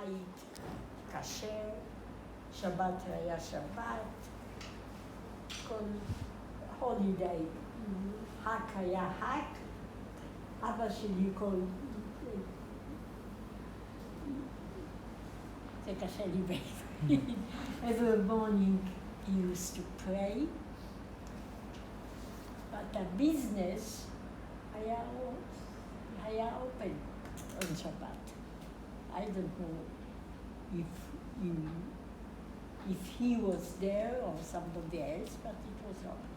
בית כשר, שבת היה שבת, כל הולידיי, חג היה חג, אבא שלי כל... זה קשה לי בעברית. Every morning he used to pray, but the business היה open on Shabbat. I don't know if he was there or somebody else, but it was open.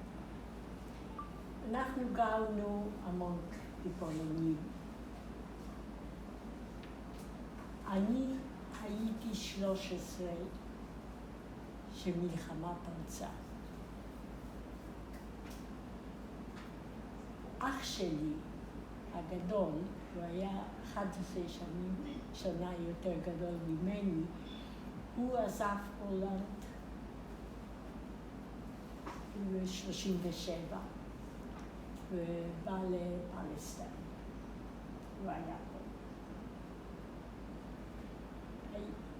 אנחנו גרנו המון בפולנים. אני הייתי 13 שמלחמה פרצה. אח שלי הגדול, הוא היה 11 שנה יותר גדול ממני, הוא עזב פולנד ב-37 ובא לפלסטין. הוא היה פה.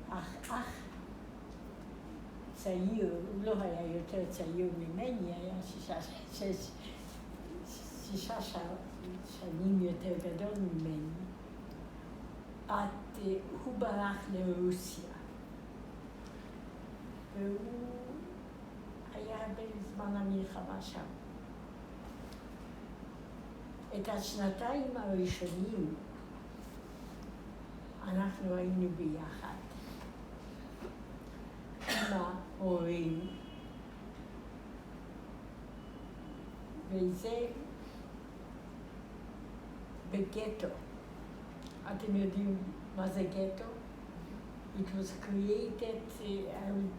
אח צעיר, הוא לא היה יותר צעיר ממני, היה 6 שנים יותר גדול ממני. הוא ברח לרוסיה. והוא היה בזמן המלחמה שם. את השנתיים הראשונים אנחנו היינו ביחד עם ההורים, וזה בגטו. אתם יודעים מה זה גטו? It was created, I will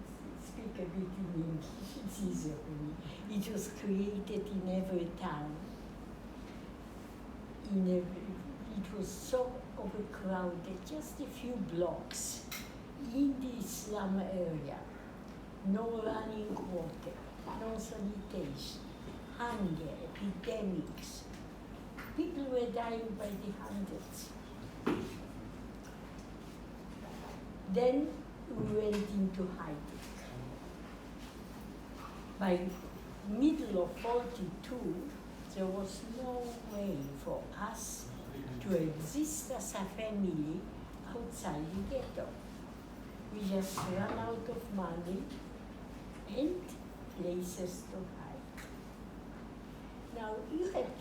speak a bit in English, it's easier for me. It was created in every town. It was so overcrowded, just a few blocks in the slum area. No running water, no sanitation, hunger, epidemics. People were dying by the hundreds. Then we went into hiding. By middle of 42, there was no way for us to exist as a family outside the ghetto. We just ran out of money and places to hide. Now you have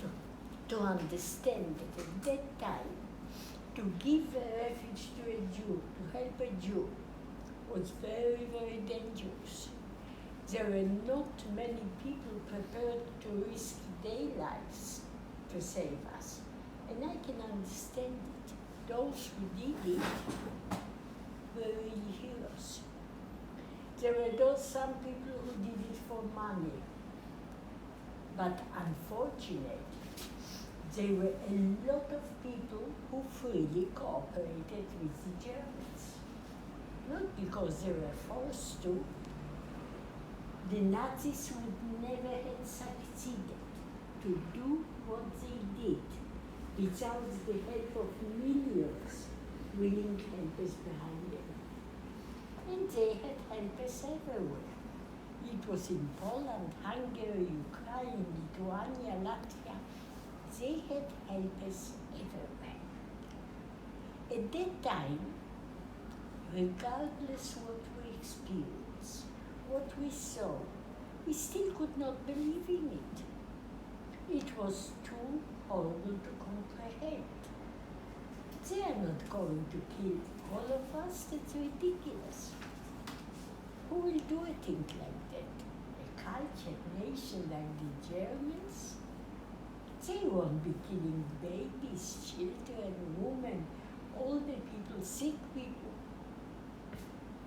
to understand that at that time, to give a refuge to a Jew, to help a Jew, was very, very dangerous. There were not many people prepared to risk their lives to save us. And I can understand it. Those who did it were really heroes. There were some people who did it for money. But unfortunately, there were a lot of people who freely cooperated with the Germans. Not because they were forced to. The Nazis would never have succeeded to do what they did without the help of millions willing helpers behind them. And they had helpers everywhere. It was in Poland, Hungary, Ukraine, Lithuania, Latvia. They had helpers everywhere. At that time, regardless what we experienced, what we saw, we still could not believe in it. It was too horrible to comprehend. They are not going to kill all of us, that's ridiculous. Who will do a thing like that? A cultured nation like the Germans? They won't be killing babies, children, women, older people, sick people.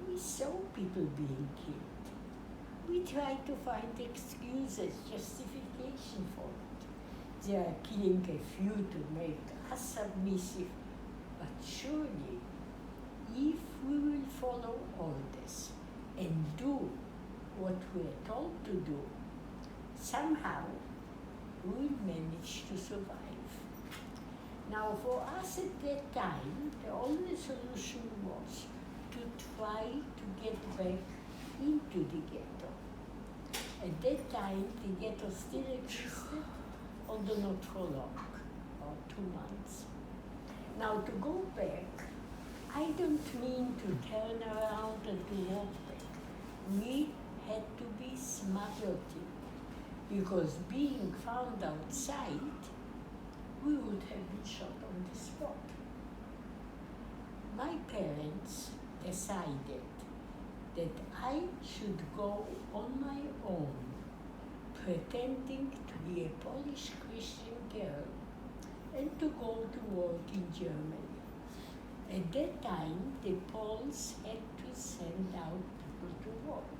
We saw people being killed. We try to find excuses, justification for it. They are killing a few to make us submissive. But surely, if we will follow orders and do what we are told to do, somehow we will manage to survive. Now, for us at that time, the only solution was try to get back into the ghetto. At that time, the ghetto still existed, although not for long, or 2 months. Now, to go back, I don't mean to turn around and to walk back. We had to be smothered in, because being found outside, we would have been shot on the spot. My parents decided that I should go on my own, pretending to be a Polish Christian girl and to go to work in Germany. At that time, the Poles had to send out people to work.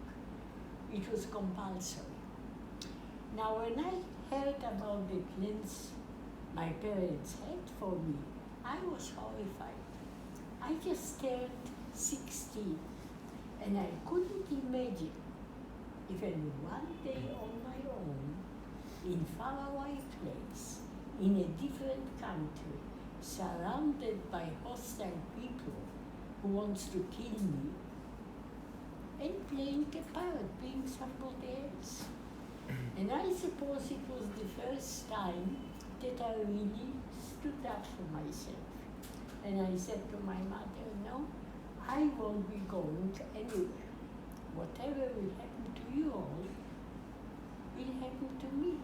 It was compulsory. Now, when I heard about the plans my parents had for me, I was horrified. I just turned 16, and I couldn't imagine even one day on my own, in faraway place, in a different country, surrounded by hostile people who wants to kill me, and playing a part, being somebody else. And I suppose it was the first time that I really stood up for myself. And I said to my mother, no, I won't be going anywhere. Whatever will happen to you all will happen to me.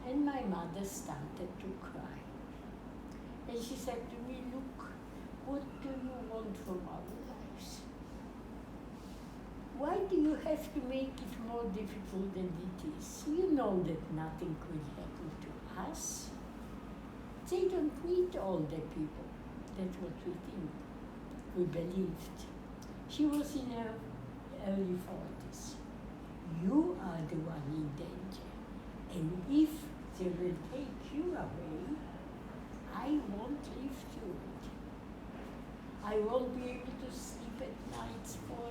And my mother started to cry. And she said to me, look, what do you want from our lives? Why do you have to make it more difficult than it is? You know that nothing will happen to us. They don't need all the people. That's what we think, we believed. She was in her early 40s. You are the one in danger. And if they will take you away, I won't live through it. I won't be able to sleep at nights for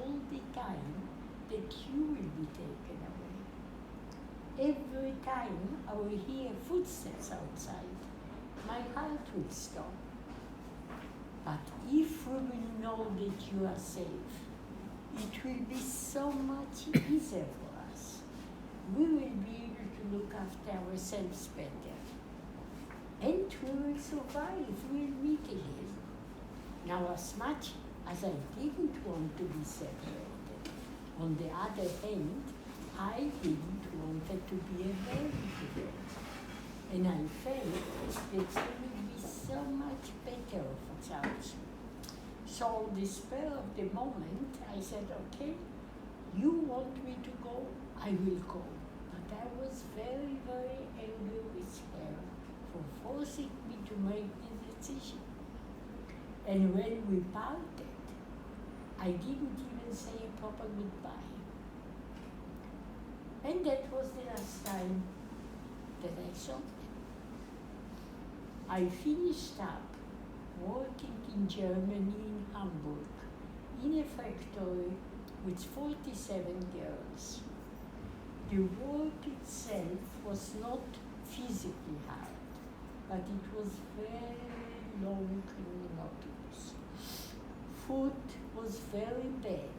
all the time that you will be taken away. Every time I will hear footsteps outside, my heart will stop. But if we will know that you are safe, it will be so much easier for us. We will be able to look after ourselves better. And we will survive, we will meet again. Now, as much as I didn't want to be separated, on the other hand, I didn't want it to be a burden to them. And I felt that it would be so much better for us. So, on the spur of the moment, I said, okay, you want me to go, I will go. But I was very, very angry with her for forcing me to make the decision. And when we parted, I didn't even say a proper goodbye. And that was the last time that I saw them. I finished up working in Germany, in Hamburg, in a factory with 47 girls. The work itself was not physically hard, but it was very long and monotonous. Food was very bad,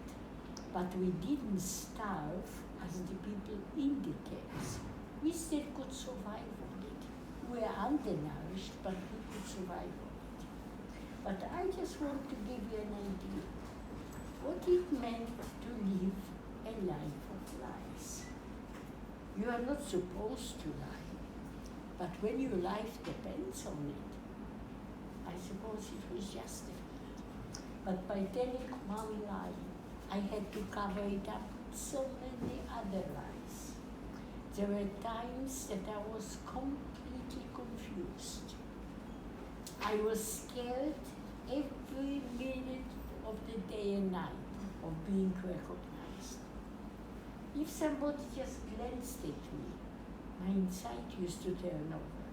but we didn't starve as the people in the camps. We still could survive on it. We were undernourished, but we could survive on it. But I just want to give you an idea what it meant to live a life of lies. You are not supposed to lie, but when your life depends on it, I suppose it was justified. But by telling one lie, I had to cover it up with so many other lies. There were times that I was completely confused. I was scared every minute of the day and night of being recognized. If somebody just glanced at me, my inside used to turn over.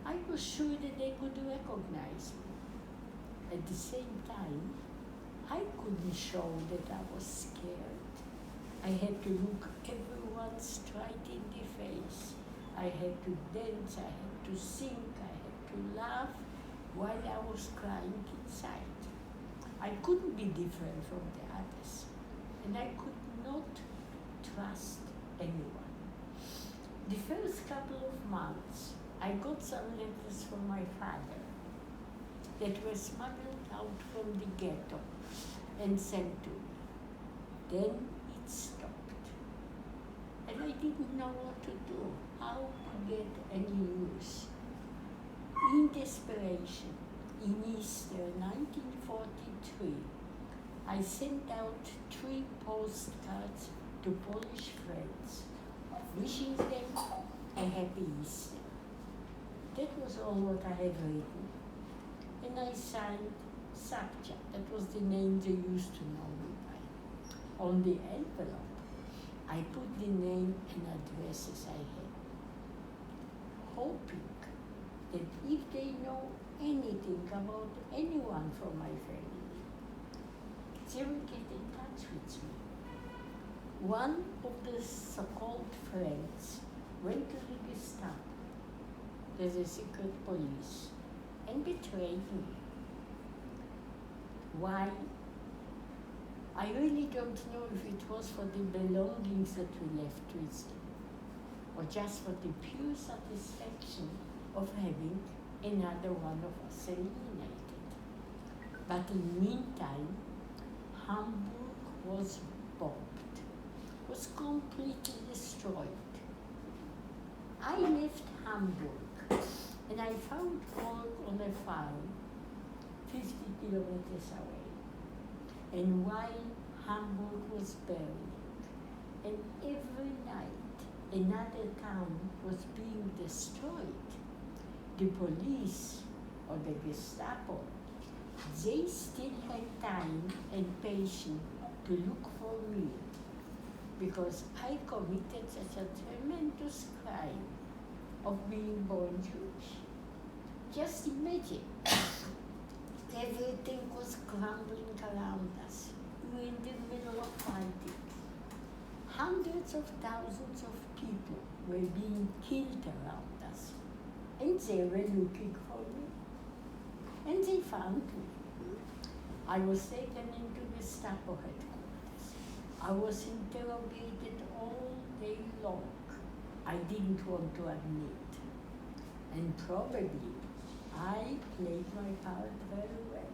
I was sure that they could recognize me. At the same time, I couldn't show that I was scared. I had to look everyone straight in the face. I had to dance, I had to sing, I had to laugh while I was crying inside. I couldn't be different from the others, and I could not trust anyone. The first couple of months, I got some letters from my father that were smuggled out from the ghetto and sent to me. Then it stopped, and I didn't know what to do, how to get any news. In desperation, in Easter 1943, I sent out 3 postcards to Polish friends, wishing them a happy Easter. That was all what I had written. And I signed Sabcha, that was the name they used to know me by. On the envelope, I put the name and addresses I had, hoping that if they know anything about anyone from my family, they will get in touch with me. One of the so-called friends went to the Gestapo, there's a secret police, and betrayed me. Why? I really don't know if it was for the belongings that we left with them, or just for the pure satisfaction of having another one of us eliminated. But in the meantime, Hamburg was bombed, was completely destroyed. I left Hamburg and I found work on a farm 50 kilometers away. And while Hamburg was burning, and every night another town was being destroyed, the police or the Gestapo, they still had time and patience to look for me, because I committed such a tremendous crime of being born Jewish. Just imagine, everything was crumbling around us. We were in the middle of fighting. Hundreds of thousands of people were being killed around us, and they were looking for me. And they found me. I was taken into Gestapo headquarters. I was interrogated all day long. I didn't want to admit. And probably I played my part very well.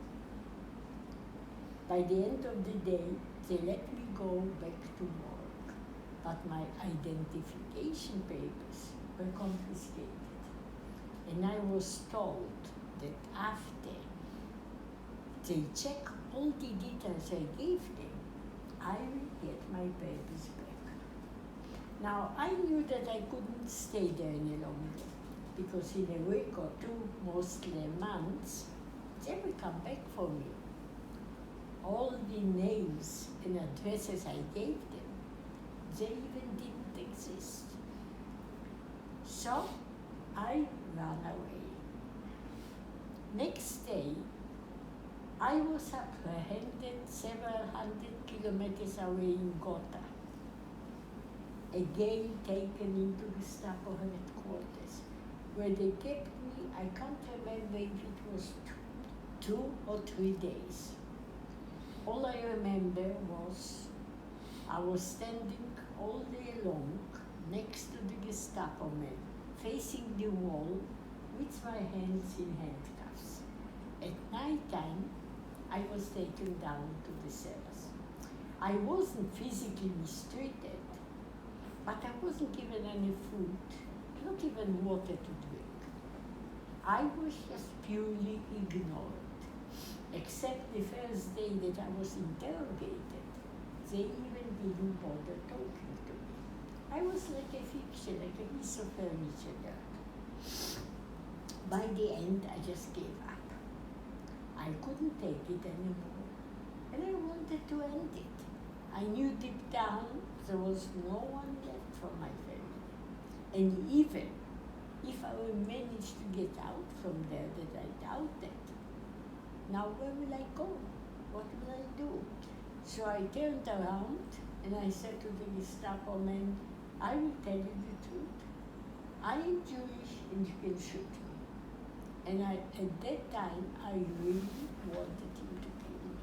By the end of the day, they let me go back to work, but my identification papers were confiscated. And I was told that after they check all the details I gave them, I will get my papers back. Now, I knew that I couldn't stay there any longer, because in a week or two, mostly months, they will come back for me. All the names and addresses I gave them, they even didn't exist. So I ran away. Next day, I was apprehended several hundred kilometers away in Gotha. Again taken into Gestapo headquarters, where they kept me, I can't remember if it was 2 or 3 days. All I remember was I was standing all day long next to the Gestapo men, facing the wall with my hands in handcuffs. At night time, I was taken down to the cells. I wasn't physically mistreated, but I wasn't given any food, not even water to drink. I was just purely ignored. Except the first day that I was interrogated, they even didn't bother talking to me. I was like a fixture, like a piece of furniture there. By the end, I just gave up. I couldn't take it anymore, and I wanted to end it. I knew deep down there was no one left from my family. And even if I will manage to get out from there, that I doubted, now where will I go? What will I do? So I turned around and I said to the Gestapo man, I will tell you the truth. I am Jewish and you can shoot me. And at that time, I really wanted him to kill me.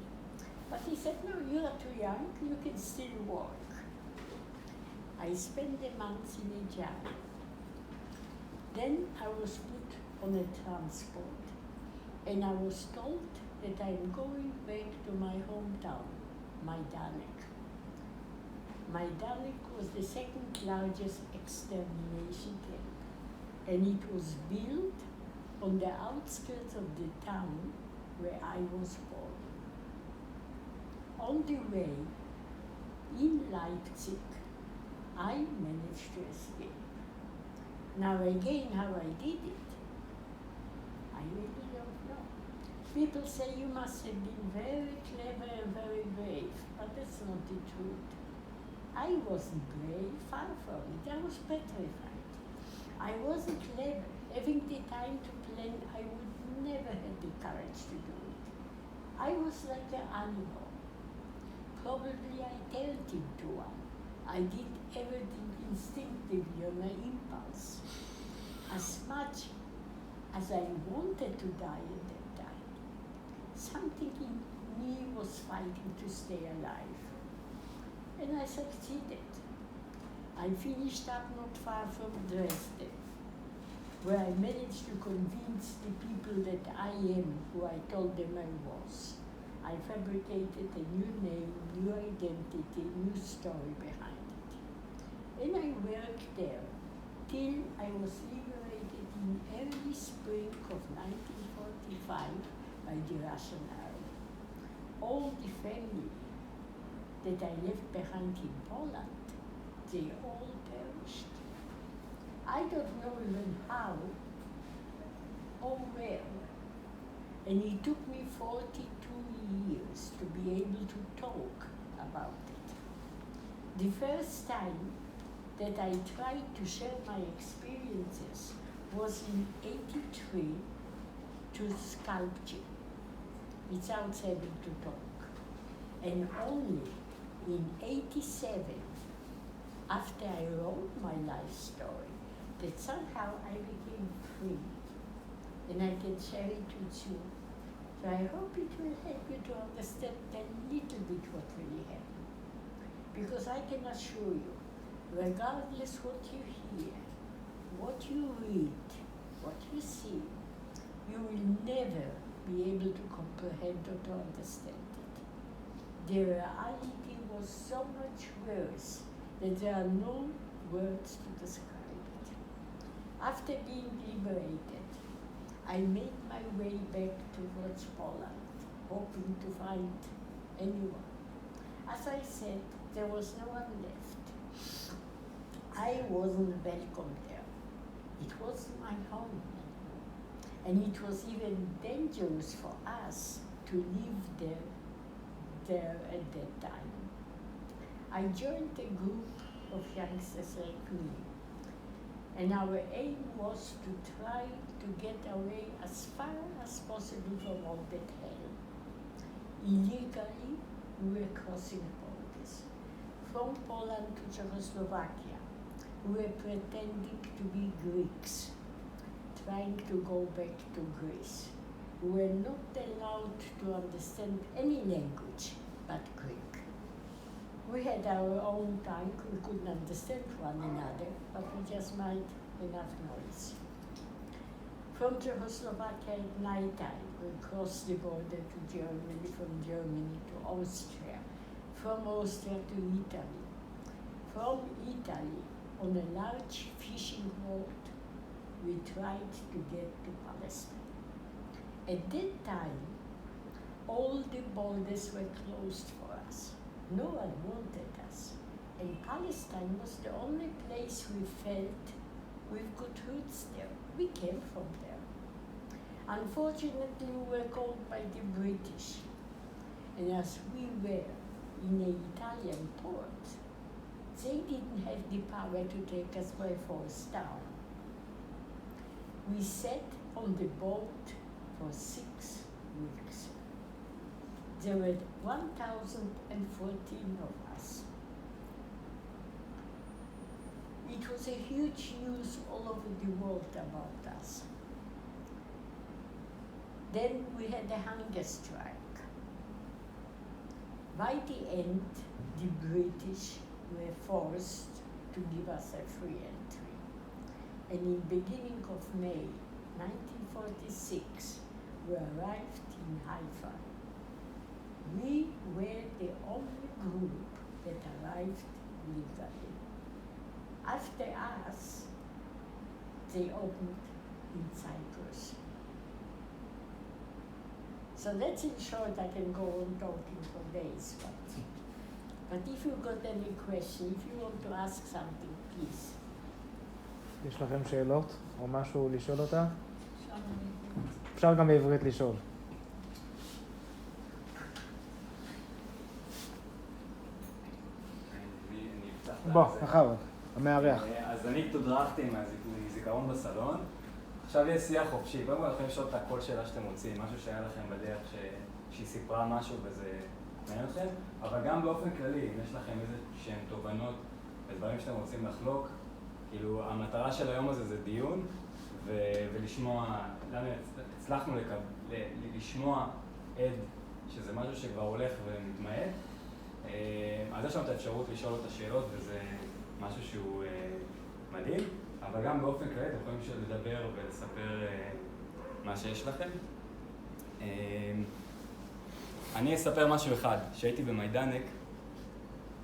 he said, no, you are too young, you can still work. I spent a month in a job. Then I was put on a transport, and I was told that I'm going back to my hometown, Majdanek. Majdanek was the second largest extermination camp, and it was built on the outskirts of the town where I was born. On the way in Leipzig, I managed to escape. Now again, how I did it, I really don't know. People say you must have been very clever and very brave, but that's not the truth. I wasn't brave, far from it. I was petrified. I wasn't clever. Having the time to plan, I would never have the courage to do it. I was like an animal. Probably I turned into one. I did everything instinctively on an impulse. As much as I wanted to die at that time, something in me was fighting to stay alive. And I succeeded. I finished up not far from Dresden, where I managed to convince the people that I am who I told them I was. I fabricated a new name, new identity, new story behind it. And I worked there till I was liberated in early spring of 1945 by the Russian army. All the family that I left behind in Poland, they all perished. I don't know even how or where. And it took me 42 years to be able to talk about it. The first time that I tried to share my experiences was in '83 to sculpture, without having to talk. And only in '87, after I wrote my life story, that somehow I became free. And I can share it with you. So I hope it will help you to understand a little bit what really happened. Because I can assure you, regardless what you hear, what you read, what you see, you will never be able to comprehend or to understand it. The reality was so much worse that there are no words to describe it. After being liberated, I made my way back towards Poland, hoping to find anyone. As I said, there was no one left. I wasn't welcome there. It wasn't my home anymore. And it was even dangerous for us to live there at that time. I joined a group of youngsters like me, and our aim was to try to get away as far as possible from all that hell. Illegally, we were crossing borders. From Poland to Czechoslovakia, we were pretending to be Greeks, trying to go back to Greece. We were not allowed to understand any language but Greek. We had our own tongue, we couldn't understand one another, but we just made enough noise. From Czechoslovakia at night time, we crossed the border to Germany, from Germany to Austria, from Austria to Italy. From Italy, on a large fishing boat, we tried to get to Palestine. At that time, all the borders were closed for us. No one wanted us. And Palestine was the only place we felt we've got roots there. We came from there. Unfortunately, we were called by the British. And as we were in an Italian port, they didn't have the power to take us by force down. We sat on the boat for 6 weeks. There were 1,014 of us. It was a huge news all over the world about us. Then we had a hunger strike. By the end, the British were forced to give us a free entry. And in beginning of May 1946, we arrived in Haifa. We were the only group that arrived legally. After us, they opened in Cyprus. So that's in short. I can go on talking for days, but if you got any question, if you want to ask something, please. יש לכם שאלות או משהו לשאול אותה? אפשר גם בעברית לשאול. בוא, אחר, המארח. אז אני תודרכתי מזיכרון בסלון. עכשיו יש שיח חופשי. קודם כל יכולים לשאול את כל שאלה שאתם רוצים, משהו שהיה לכם בדרך שהיא סיפרה משהו וזה מעניין אתכם, אבל גם באופן כללי, אם יש לכם איזה שהן תובנות ודברים שאתם רוצים לחלוק, כאילו המטרה של היום הזה זה דיון ולשמוע, למה הצלחנו לשמוע עד שזה משהו שכבר הולך ומתמעט, אז יש לנו את האפשרות לשאול את השאלות וזה משהו שהוא מדהים, אבל גם באופן כללי אתם יכולים לדבר ולספר מה שיש לכם. אני אספר משהו אחד, שהייתי במיידנק,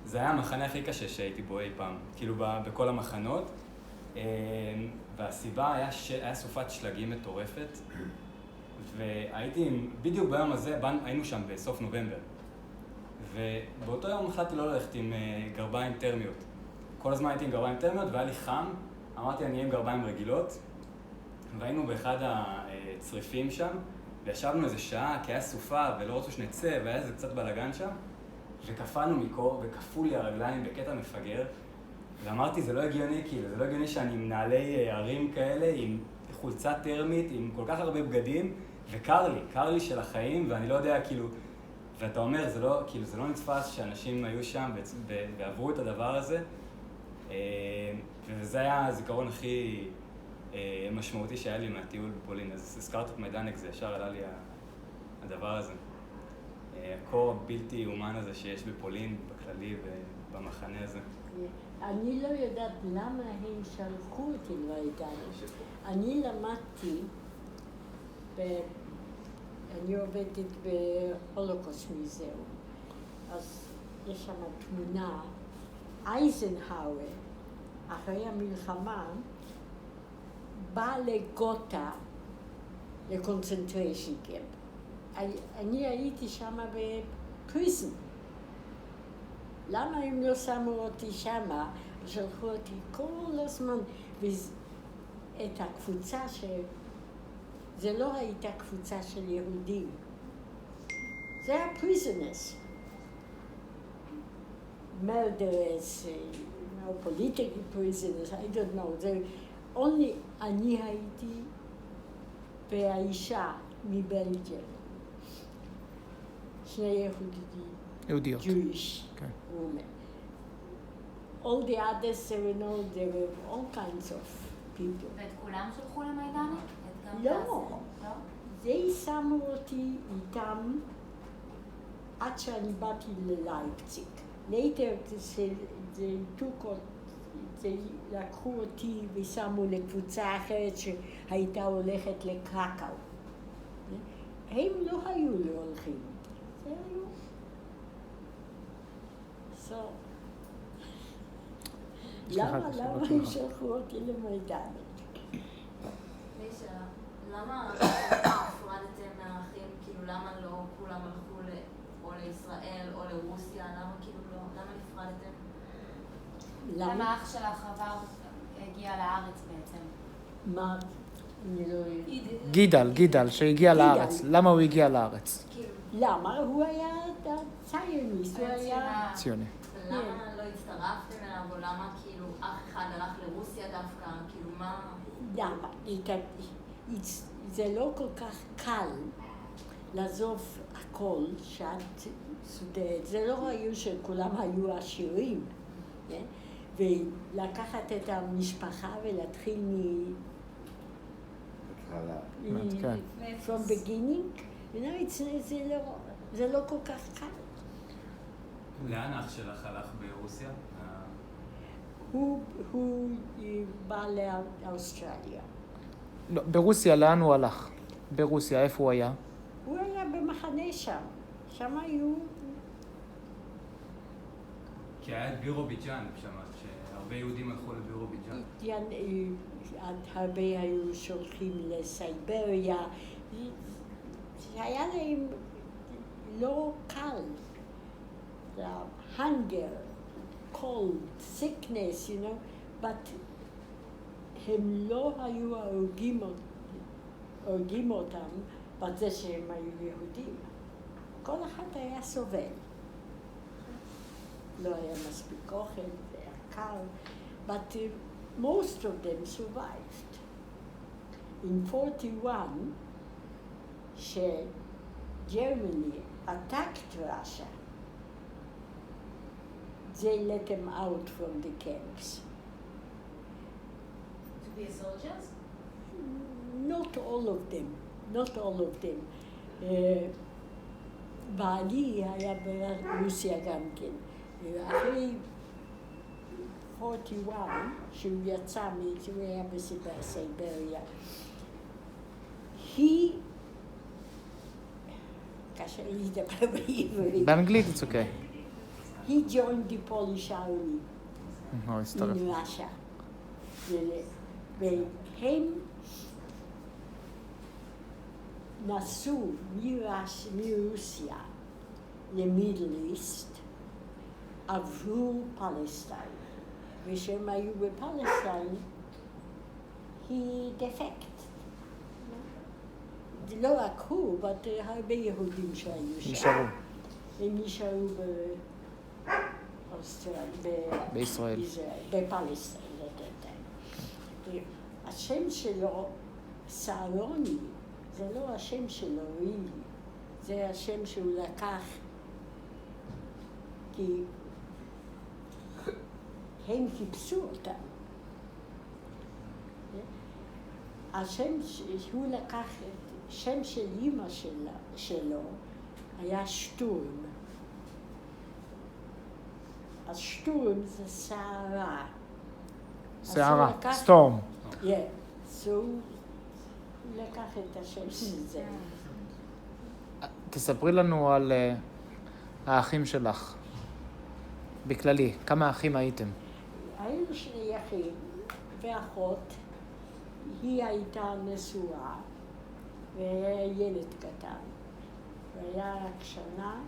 זה היה המחנה הכי קשה שהייתי בו אי פעם, כאילו בכל המחנות, והסיבה היה סופת שלגים מטורפת, והייתי, בדיוק ביום הזה, היינו שם בסוף נובמבר, ובאותו יום החלטתי לא ללכת עם גרביים טרמיות. כל הזמן הייתי עם גרביים טרמיות והיה לי חם, אמרתי אני אהיה עם גרביים רגילות, והיינו באחד הצריפים שם, וישבנו איזה שעה, כי היה סופה ולא רצו שנצא, והיה איזה קצת בלגן שם, וקפאנו מקור, וקפו לי הרגליים בקטע מפגר, ואמרתי, זה לא הגיוני, כאילו, זה לא הגיוני שאני עם נעלי ערים כאלה, עם חולצה טרמית, עם כל כך הרבה בגדים, וקר לי של החיים, ואני לא יודע, כאילו, ואתה אומר, זה לא, כאילו, זה לא נתפס שאנשים היו שם ועברו את הדבר הזה, וזה היה הזיכרון הכי משמעותי שהיה לי מהטיול בפולין. אז הזכרת את מיידנק, זה ישר עלה לי הדבר הזה. הקור הבלתי אומן הזה שיש בפולין, בכללי ובמחנה הזה. אני לא יודעת למה הם שלחו אותי למיידנק. אני למדתי, אני עובדת בהולוקוסט מוזיאום, אז יש שם תמונה, אייזנהאואר, אחרי המלחמה, בא לגוטה, לקונצנטריישן קמפ. אני הייתי שם בפריזן. למה הם לא שמו אותי שם? שלחו אותי כל הזמן. את הקבוצה זה לא הייתה קבוצה של יהודים. זה היה prisoners. murderers, political prisoners, I don't know. only אני הייתי והאישה מבלגיה. שני יהודיות. Jewish women. All the others, there were all kinds of people. ואת כולם שלחו למיידנק? לא. they שמו אותי איתם עד שאני באתי ללייפציג. later they לקחו אותי ושמו לקבוצה אחרת שהייתה הולכת לקרקאו. הם לא היו להולכים. זה היו. למה הם שלחו אותי למיידנק? למה הפרדתם מהאחים? כאילו למה לא כולם הלכו או לישראל או לרוסיה? למה כאילו לא? למה נפרדתם? למה אח שלך עבר, הגיע לארץ בעצם? מה? אני לא יודעת. גידל, שהגיע לארץ. למה הוא הגיע לארץ? למה? הוא היה ציוניסט, הוא היה ציוני. למה לא הצטרפתם אליו, או למה כאילו אח אחד הלך לרוסיה דווקא? כאילו מה? למה? זה לא כל כך קל לעזוב הכל שאת סודרת. זה לא היו שכולם היו עשירים. ולקחת את המשפחה ולהתחיל from beginning, זה לא כל כך קל. לאן אח שלך הלך ברוסיה? הוא בא לאוסטרליה. לא, ברוסיה לאן הוא הלך? ברוסיה, איפה הוא היה? הוא היה במחנה שם. שם היו... כי היה את בירוביג'אן, שמעת, שהרבה יהודים הלכו לבירוביג'אן. הרבה היו שולחים לסייבריה. היה להם לא קל. hunger, cold, sickness, you know, but הם לא היו הורגים אותם בזה שהם היו יהודים. כל אחד היה סובל. לא היה מספיק אוכל, זה היה קר, but most of them survived. In 41, שגרמני attacked Russia, they let them out from the camps. To be soldiers? Not all of them, not all of them. בעלי היה ברוסיה גם כן. אחרי 41, שהוא יצא, שהוא היה בסייבריה, קשה לי לדבר בעברית. באנגלית, it's okay. He joined the Polish army in Russia. והם נסעו מרוסיה למידל איסט, עברו פלסטין. ושהם היו בפלסטין, he defect. לא רק הוא, אבל הרבה יהודים שהיו שם. נשארו. הם נשארו בישראל. בפלסטין. השם שלו, סערוני, זה לא השם שלו, זה השם שהוא לקח, כי הם חיפשו אותם. השם שהוא לקח, שם של אמא שלו היה שטורם. אז שטורם זה סערה. סערה, סטורם. כן, אז הוא לקח את השם של זה. תספרי לנו על האחים שלך, בכללי, כמה אחים הייתם? היינו שני אחים ואחות, היא הייתה נשואה והיה ילד קטן, והיה רק שנה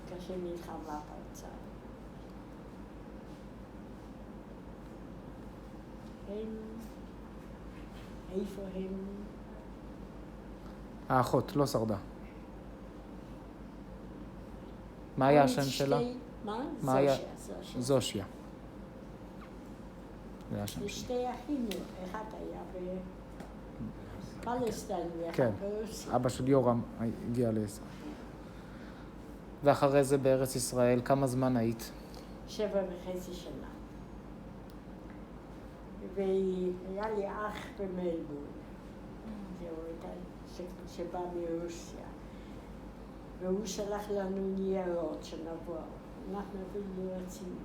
כאשר מלחמה פרצה. איפה הם? האחות, לא שרדה. מה היה השם שלה? מה? זושיה. זה היה השם שלה. שתי אחינו, אחד היה בפלסטין ואחד ברוסיה. אבא של יורם הגיע לישראל. ואחרי זה בארץ ישראל, כמה זמן היית? 7.5 שנה. והיה לי אח במלבורן, שבא מרוסיה. והוא שלח לנו ניירות שנבוא. אנחנו אפילו לא רצינו.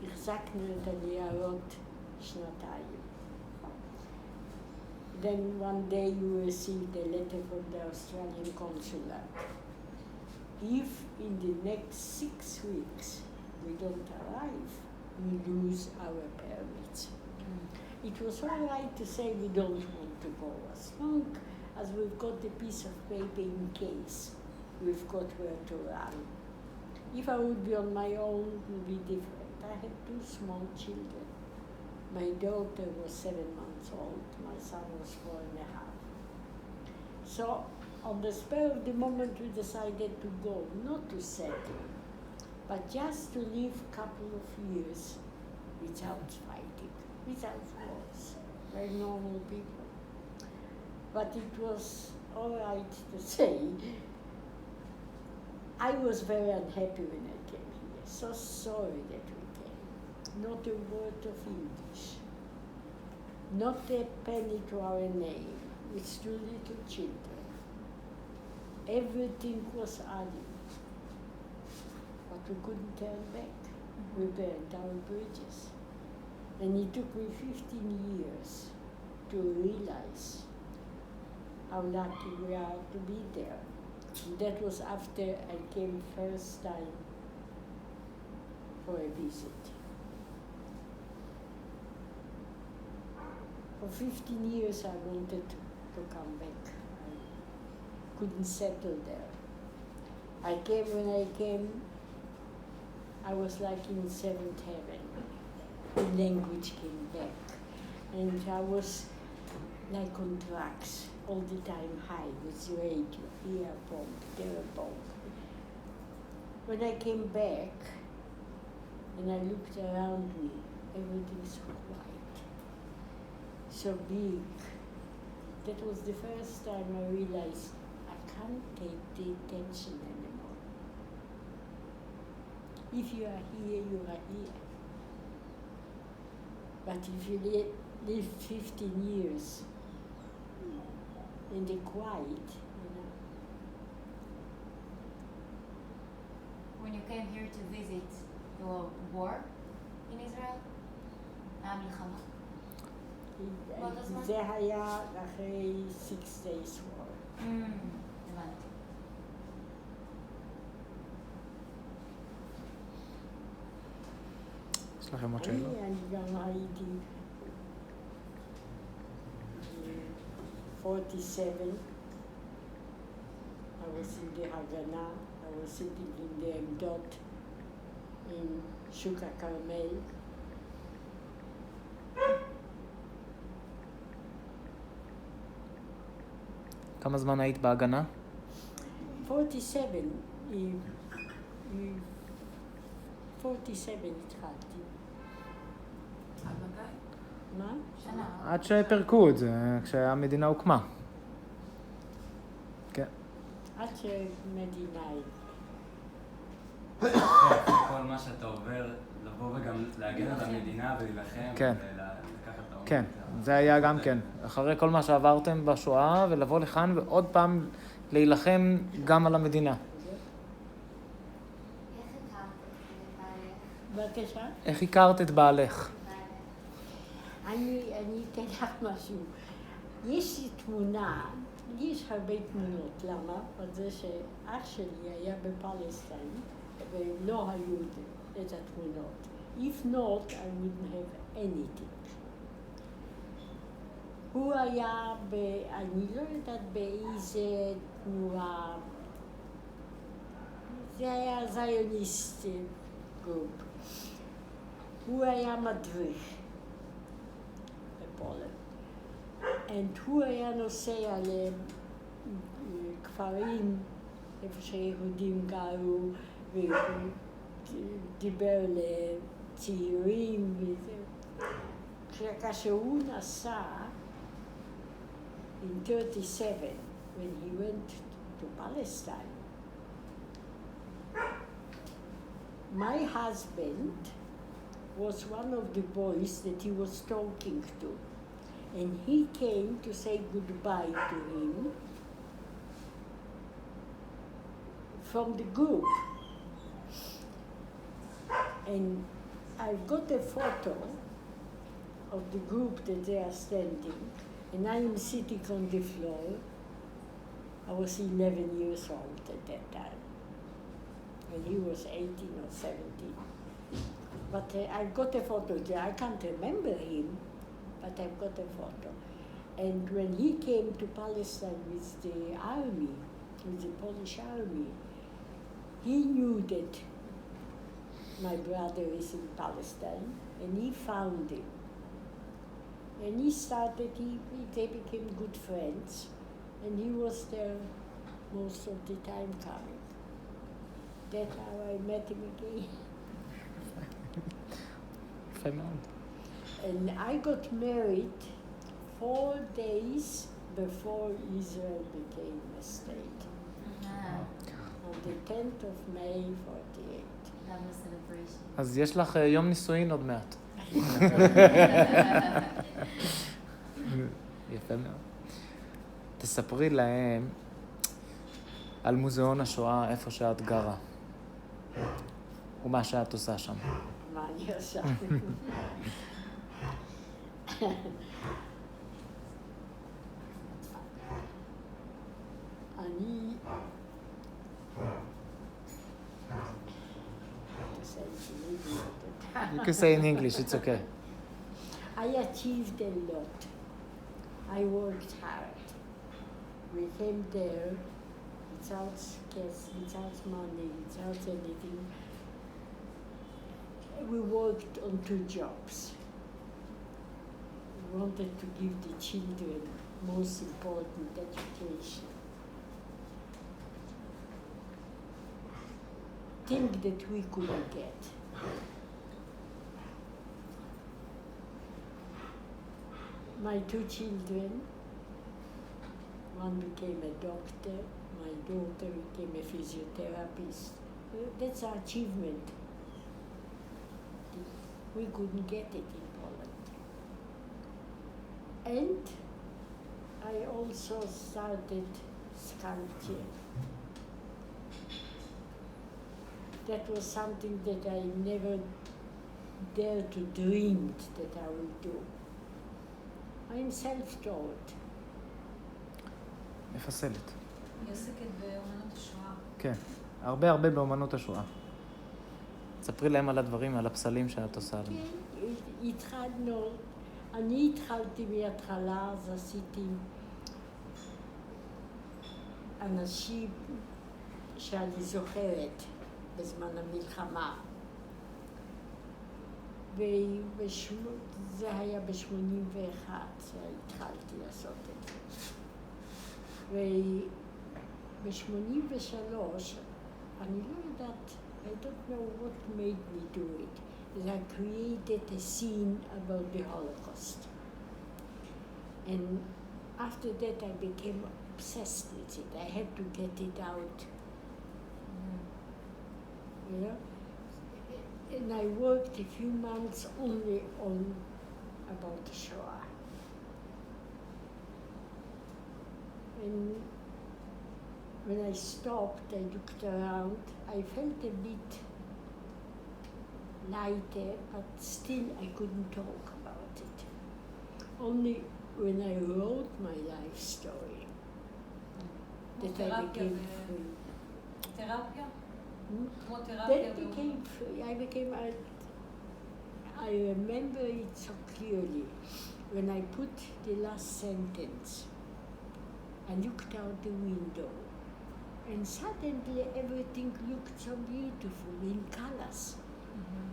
החזקנו את הניירות שנתיים. Then one day you received a letter from the Australian consulate. If in the next 6 weeks we don't arrive, we lose our permits. It was all right to say we don't want to go, as long as we've got a piece of paper in case we've got where to run. If I would be on my own, it would be different. I had 2 small children. My daughter was 7 months old, my son was 4.5. So on the spur of the moment we decided to go, not to settle, but just to live a couple of years without fighting, without wars, very normal people. But it was all right to say, I was very unhappy when I came here, so sorry that we came. Not a word of English, not a penny to our name, with 2 little children. Everything was added. But we couldn't turn back. We burned our bridges. And it took me 15 years to realize how lucky we are to be there. And that was after I came first time for a visit. For 15 years I wanted to come back. I couldn't settle there. When I came, I was like in seventh heaven. The language came back. And I was like on drugs, all the time high with radio, here bomb, there bomb. When I came back and I looked around me, everything so white, so big. That was the first time I realized I can't take the attention anymore. If you are here, you are here. But if you live 15 years in the quiet, When you came here to visit, there was war in Israel? היה מלחמה. זה היה אחרי 6 days war. הבנתי. יש לכם עוד שאלות? אני גם הייתי 47. I was in the הגנה. I was sitting in the עמדות in שוק הכרמל. כמה זמן היית בהגנה? 47. 47 התחלתי. עד מתי? מה? שנה. עד שפרקו את זה, כשהמדינה הוקמה. כן. עד שמדינה כל מה שאתה עובר, לבוא וגם להגן על המדינה ולהילחם כן. ולקחת את האומץ. כן, זה היה גם כן. אחרי כל מה שעברתם בשואה, ולבוא לכאן ועוד פעם להילחם גם על המדינה. בבקשה? איך הכרת את בעלך? אני אתן לך משהו. יש לי תמונה, יש הרבה תמונות. למה? על זה שאח שלי היה בפלסטין ולא היו את התמונות. If not, I wouldn't have anything. הוא היה אני לא יודעת באיזה תנועה, זה היה זיוניסט גרופ. הוא היה מדריך בפולין. הוא היה נוסע לכפרים איפה שיהודים גרו, והוא דיבר לצעירים וזה. כאשר הוא נסע in 37, when he went to Palestine, my husband was one of the boys that he was talking to. And he came to say goodbye to him from the group. And I've got a photo of the group that they are standing, and I am sitting on the floor. I was 11 years old at that time, and he was 18 or 17. But I've got a photo there. I can't remember him, but I've got a photo. And when he came to Palestine with the army, with the Polish army, he knew that my brother is in Palestine, and he found him. And they became good friends, and he was there most of the time coming. That's how I met him again. יפה מאוד. And I got married 4 days before Israel became a state. On the 10th of May, 48. גם לסלבריישן. אז יש לך יום נישואין עוד מעט. יפה מאוד. תספרי להם על מוזיאון השואה, איפה שאת גרה. ומה שאת עושה שם. מה אני עושה? אני... You can say in English, it's okay. I achieved a lot. I worked hard. We came there without cash, without money, without anything. We worked on 2 jobs. We wanted to give the children most important education. Thing that we couldn't get. My 2 children, one became a doctor, my daughter became a physiotherapist. That's our achievement. We couldn't get it in Poland. And I also started sculpture. That was something that I never dared to dream that I would do. I'm self-taught. מפסלת. היא עוסקת באמנות השואה. כן, הרבה באמנות השואה. תספרי להם על הדברים, על הפסלים שאת עושה. כן, התחלנו, אני התחלתי מההתחלה, אז עשיתי אנשים שאני זוכרת בזמן המלחמה. זה היה ב-81 שהתחלתי לעשות את זה. וב-83, אני לא יודעת, I don't know what made me do it. I created a scene about the Holocaust. And after that I became obsessed with it. I had to get it out. You know? And I worked a few months only on about the Shoah. And when I stopped, I looked around, I felt a bit lighter, but still I couldn't talk about it. Only when I wrote my life story that I became free. תרפיה? כמו תרפיה? That became free. I remember it so clearly when I put the last sentence. I looked out the window and suddenly everything looked so beautiful in colors. Mm-hmm.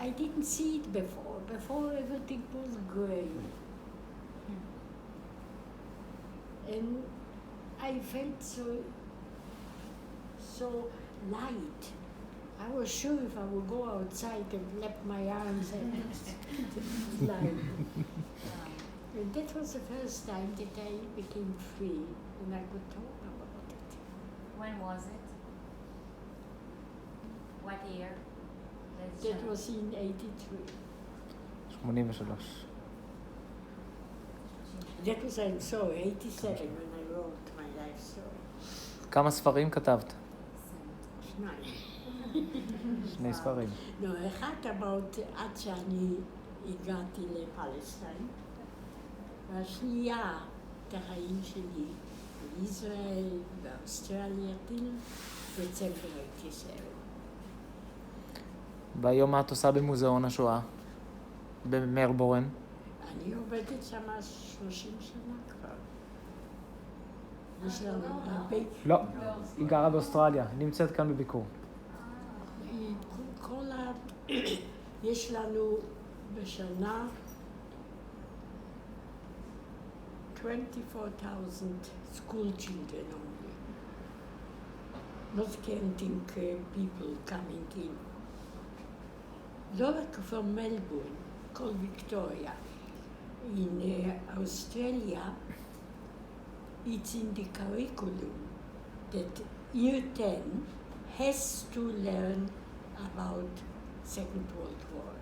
I didn't see it before. Before everything was gray. And I felt so light. I was sure if I would go outside and flap my arms and fly. And that was the first time that I became free and I could talk about it. When was it? What year? That was in 83. 83. That was, I'm sorry, 87 when I wrote my life story. כמה ספרים כתבת? 2. 2 ספרים. לא, אחד about עד שאני הגעתי לפלסטין, והשנייה את החיים שלי בישראל, באוסטרליה, till דצמבר 87. והיום מה את עושה במוזיאון השואה? במלבורן? אני עובדת שם 30 שנה כבר. יש לנו הרבה... לא, היא גרה באוסטרליה, היא נמצאת כאן בביקור. יש לנו בשנה 24,000 school children only. Not counting people coming in. לא רק from Melbourne, כל ויקטוריה. In Australia, it's in the curriculum that year 10 has to learn about Second World War.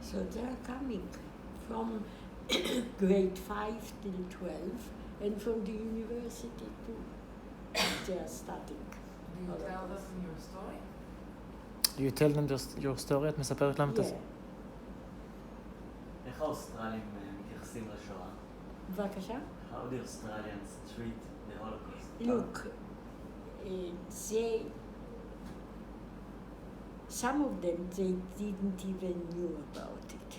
So they are coming from grade 5 till 12 and from the university too. They are studying. Do you tell us in your story? You tell them your story? את מספרת להם את זה? איך האוסטרלים מתייחסים לשואה? בבקשה? How do Australians treat the Holocaust? Look, some of them, they didn't even knew about it.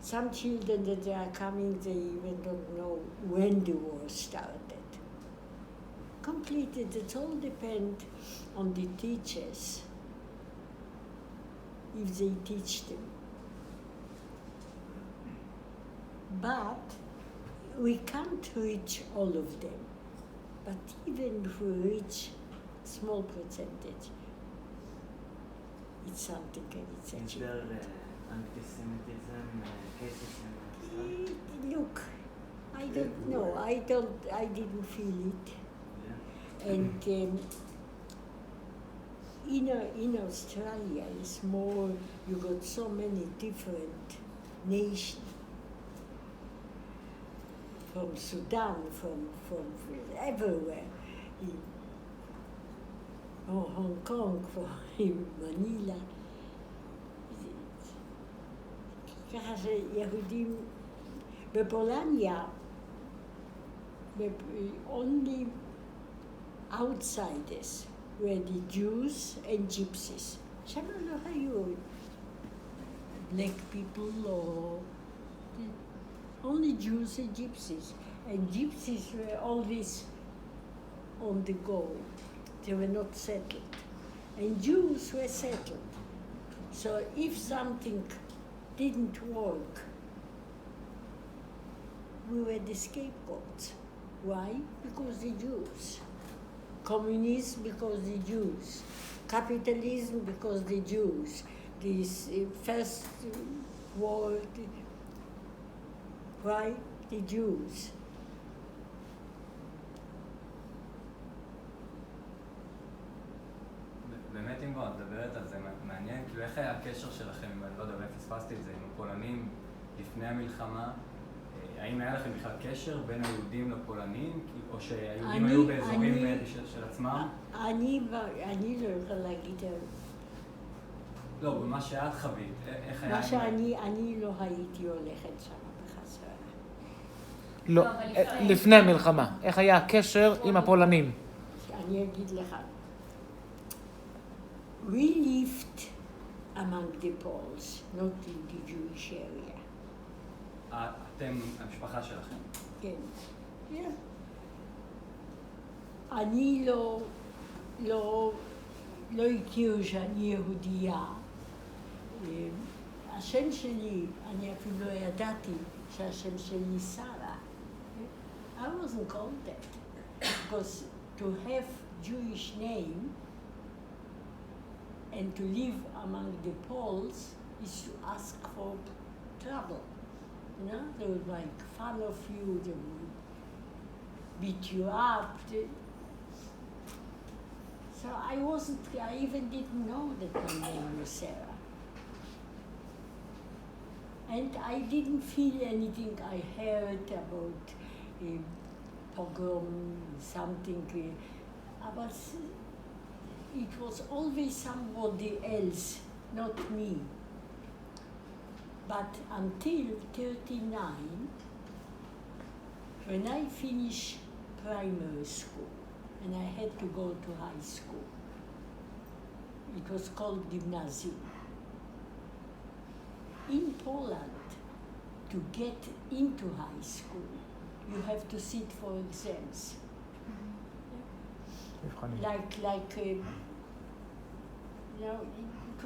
Some children that they are coming, they even don't know when the war started. Completely, it all depends on the teachers, if they teach them. But we can't reach all of them. But even if we reach small percentage, it's something and it's Is achievement. there anti-Semitism cases in Australia? Look, I don't know. I didn't feel it. Yeah. And in Australia, it's more, you got so many different nations. From Sudan, from everywhere. From Hong Kong, from Manila. ככה שיהודים בפולניה, only outsiders were the Jews and gypsies. שם לא היו black people or only Jews and gypsies. And gypsies were always on the go. They were not settled. And Jews were settled. So if something didn't work, we were the scapegoats. Why? Because the Jews. Communism because the Jews. Capitalism because the Jews. This first war, why? The Jews. באמת אם כבר את מדברת על זה, מעניין, כאילו איך היה הקשר שלכם, אני לא יודע, אולי פספסתי את זה, עם הפולנים לפני המלחמה, האם היה לכם בכלל קשר בין היהודים לפולנים, או שהיהודים היו באזורים של עצמם? אני לא יכולה להגיד, לא, במה שאת חווית, איך היה... מה שאני לא הייתי הולכת שם בחזרה. לא, לפני המלחמה. איך היה הקשר עם הפולנים? אני אגיד לך. We lived among the Poles, not in the Jewish area. אתם, המשפחה שלכם. כן. אני לא הכיר שאני יהודייה. השם שלי, אני אפילו לא ידעתי שהשם שלי שרה. I wasn't called that. Because to have Jewish name and to live among the Poles is to ask for trouble. You know, they would make fun of you, they would beat you up. So I even didn't know that my name was Sarah. And I didn't feel anything. I heard about pogrom, something, but it was always somebody else, not me. But until 39, when I finished primary school, and I had to go to high school, it was called gymnasium. In Poland, to get into high school, you have to sit for exams. It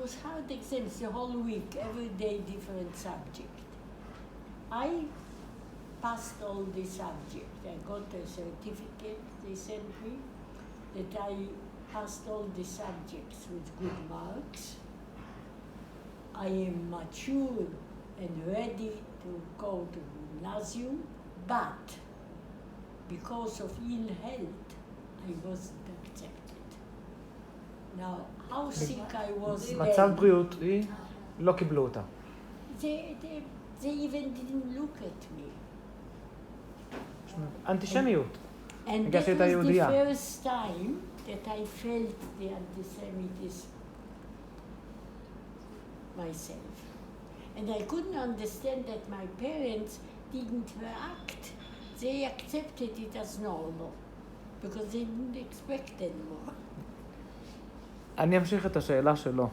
was hard exams the whole week, every day different subject. I passed all the subjects. I got a certificate they sent me that I passed all the subjects with good marks. I am mature and ready to go to gymnasium, but because of ill health, I wasn't accepted. Now, how sick I was then. מצב בריאותי, לא קיבלו אותה. They even didn't look at me. אנטישמיות. And that was the first time that I felt the antisemitism myself. And I couldn't understand that my parents didn't react. They accepted it as normal, because they didn't expect anymore. אני אמשיך את השאלה שלו.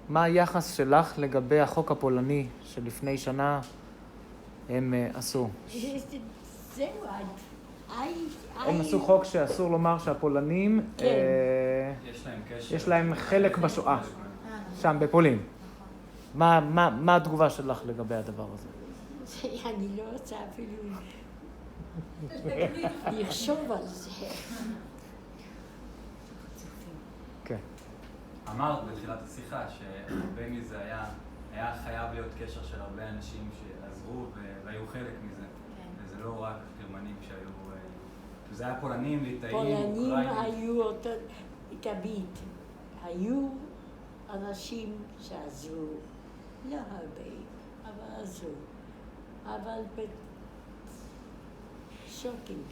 מה היחס שלך לגבי החוק הפולני שלפני שנה הם עשו? זהו, הם עשו חוק שאסור לומר שהפולנים, יש להם חלק בשואה, שם בפולין. מה התגובה שלך לגבי הדבר הזה? אני לא רוצה אפילו לחשוב על זה. כן. אמרת בתחילת השיחה שהרבה מזה היה חייב להיות קשר של הרבה אנשים שעזרו והיו חלק מזה. וזה לא רק גרמנים שהיו... זה היה פולנים, ליטאים, אוקראינים. פולנים היו תמיד. היו אנשים שעזרו. לא הרבה, אבל עזרו. אבל שוקינג.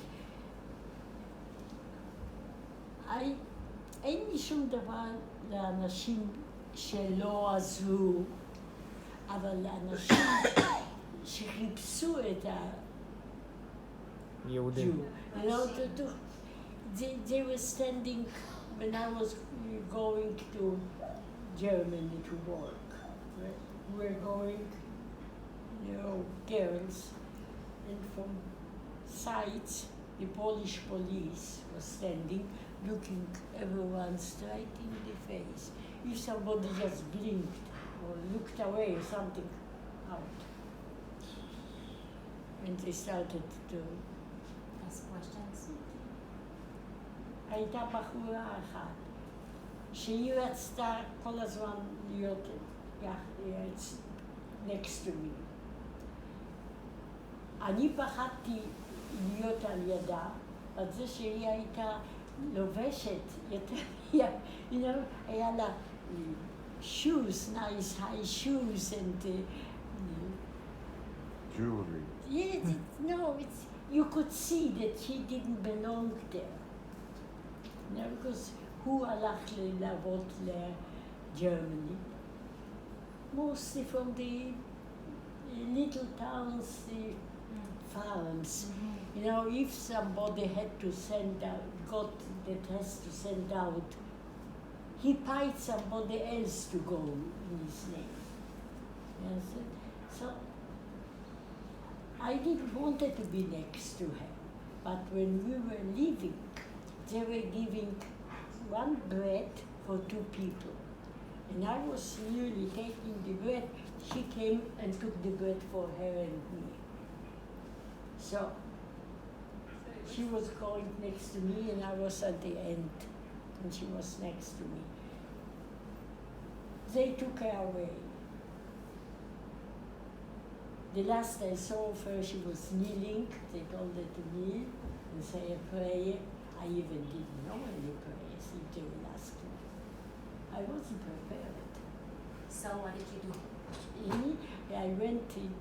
אין לי שום דבר לאנשים שלא עזרו, אבל לאנשים שחיפשו את יהודים. You know, they were standing when I was going to Germany to work. We were going, you know, girls, and from sides, the Polish police was standing, looking everyone straight in the face. If somebody just blinked or looked away or something out. And they started to ask questions. הייתה בחורה אחת, שהיא רצתה כל הזמן להיות next to me. אני פחדתי להיות על ידה, על זה שהיא הייתה לובשת יותר, you know, היה לה shoes, nice high shoes and jewelry. yes, you could see that she didn't belong there. No, because who הלך לעבוד לגרמany? Mostly from the little towns, the farms. You know, if somebody had to send out, that has to send out, he paid somebody else to go in his name. Yes. So I didn't want to be next to her, but when we were leaving, they were giving one bread for two people. And I was really taking the bread. She came and took the bread for her and me. So she was going next to me and I was at the end and she was next to me. They took her away. The last I saw of her, she was kneeling. They told her to kneel and say a prayer. I even didn't know any prayers if they would ask me. I wasn't prepared. So what did you do? I went in,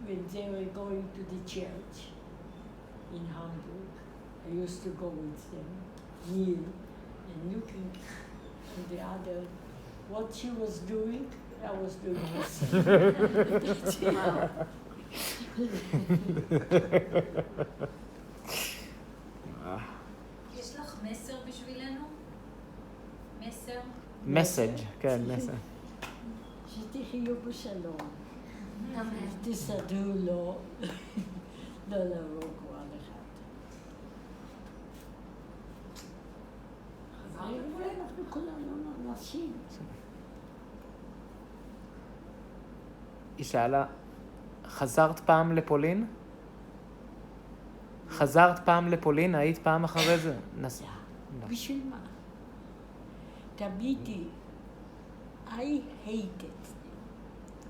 when they were going to the church in Hamburg. I used to go with them, kneel, and looking at the other. What she was doing, I was doing the same. יש לך מסר בשבילנו? מסר? מסאג', כן, מסאג'. שתחיו בשלום. תסתדרו לו, לא להרוג כל אחד. אולי אנחנו כולנו אנשים. היא שאלה, חזרת פעם לפולין? חזרת פעם לפולין? היית פעם אחרי זה? בשביל מה? תמידי, I hated.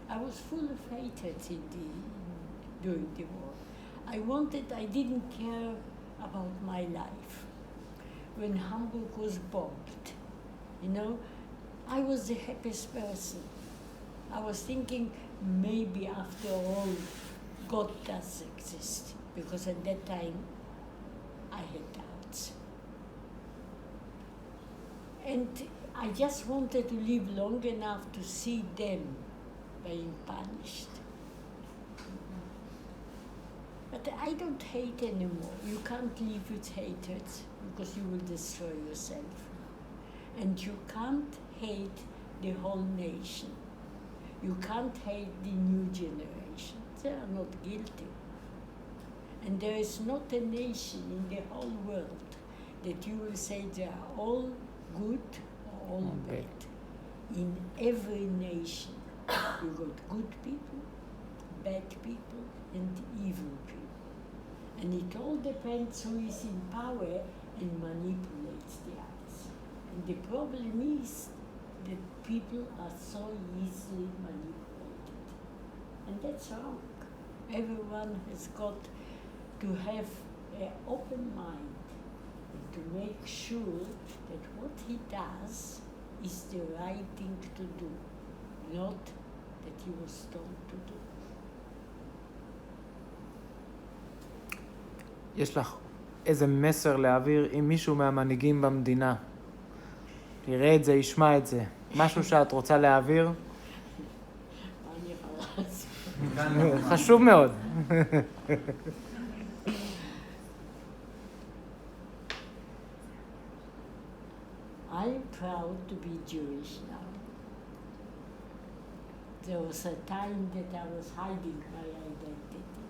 I was full of hatred during the war. I didn't care about my life. When Hamburg was bombed, you know, I was the happiest person. I was thinking maybe after all, God does exist, because at that time I had doubts. And I just wanted to live long enough to see them being punished. But I don't hate anymore. You can't live with hatred because you will destroy yourself. And you can't hate the whole nation. You can't hate the new generation. They are not guilty. And there is not a nation in the whole world that you will say they are all good or all bad. In every nation, you got good people, bad people, and evil people. And it all depends who is in power and manipulates the others. And the problem is that people are so easily manipulated. And that's wrong. Everyone has got to have an open mind and to make sure that what he does is the right thing to do, not that he was told to do. יש לך איזה מסר להעביר עם מישהו מהמנהיגים במדינה? יראה את זה, ישמע את זה. משהו שאת רוצה להעביר? אני יכולה לעשות. חשוב מאוד. I'm proud to be Jewish now. There was a time that I was hiding my identity.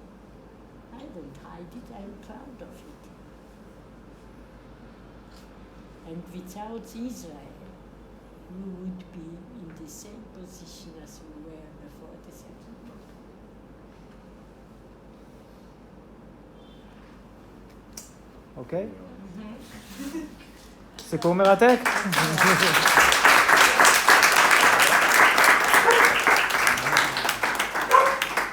I don't hide it, I'm proud of it. And without Israel, we would be in the same position as we were before the settlement. אוקיי? סיפור מרתק.